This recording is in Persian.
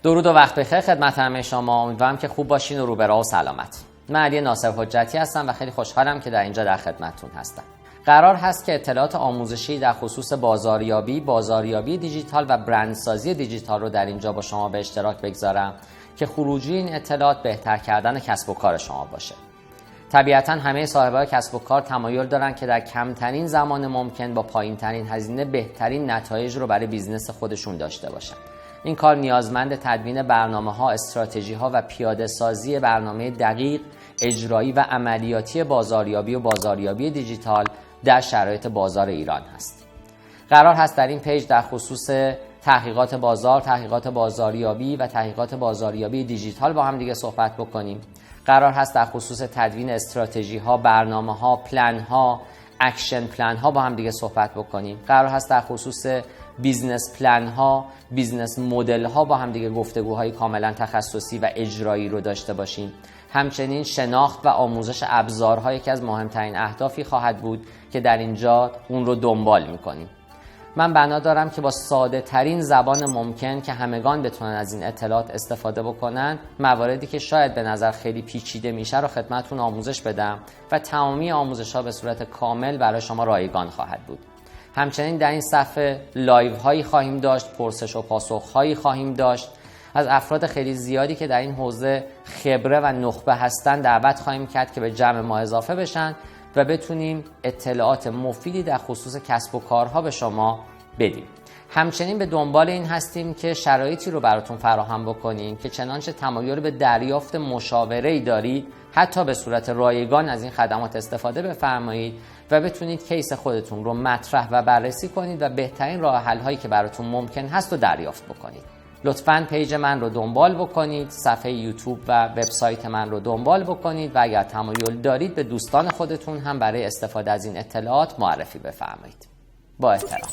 درود و وقت بخیر خدمت همه شما. امیدوارم که خوب باشین و رو به راه و سلامت. من علی ناصر حجتی هستم و خیلی خوشحالم که در اینجا در خدمتتون هستم. قرار هست که اطلاعات آموزشی در خصوص بازاریابی دیجیتال و برندسازی دیجیتال رو در اینجا با شما به اشتراک بگذارم که خروجی این اطلاعات بهتر کردن کسب و کار شما باشه. طبیعتاً همه صاحبان کسب و کار تمایل دارن که در کمترین زمان ممکن با پایینترین هزینه بهترین نتایج رو برای بیزنس خودشون داشته باشن. این کار نیازمند تدوین برنامه‌ها، استراتژی‌ها و پیاده‌سازی برنامه دقیق، اجرایی و عملیاتی بازاریابی دیجیتال در شرایط بازار ایران هست. قرار هست در این پیج در خصوص تحقیقات بازار، تحقیقات بازاریابی و تحقیقات بازاریابی دیجیتال با هم دیگه صحبت بکنیم. قرار هست در خصوص تدوین استراتژی‌ها، برنامه‌ها، پلن‌ها، اکشن پلن‌ها با هم دیگه صحبت بکنیم. قرار هست در خصوص بیزنس پلن‌ها، بیزنس مدل‌ها با هم دیگه گفتگوهای کاملا تخصصی و اجرایی رو داشته باشیم. همچنین شناخت و آموزش ابزارها یکی از مهمترین اهدافی خواهد بود که در اینجا اون رو دنبال می‌کنیم. من بنا دارم که با ساده ترین زبان ممکن که همگان بتونن از این اطلاعات استفاده بکنن، مواردی که شاید به نظر خیلی پیچیده میشه رو خدمتتون آموزش بدم و تمامی آموزش‌ها به صورت کامل برای شما رایگان خواهد بود. همچنین در این صفحه لایو هایی خواهیم داشت، پرسش و پاسخ هایی خواهیم داشت. از افراد خیلی زیادی که در این حوزه خبره و نخبه هستن دعوت خواهیم کرد که به جمع ما اضافه بشن و بتونیم اطلاعات مفیدی در خصوص کسب و کارها به شما بدیم. همچنین به دنبال این هستیم که شرایطی رو براتون فراهم بکنیم که چنانچه تمایل به دریافت مشاوره‌ای دارید، حتی به صورت رایگان از این خدمات استفاده بفرمایید و بتونید کیس خودتون رو مطرح و بررسی کنید و بهترین راه حل هایی که براتون ممکن هست رو دریافت بکنید. لطفاً پیج من رو دنبال بکنید، صفحه یوتیوب و وبسایت من رو دنبال بکنید و اگر تمایل دارید به دوستان خودتون هم برای استفاده از این اطلاعات معرفی بفرمایید. با احترام.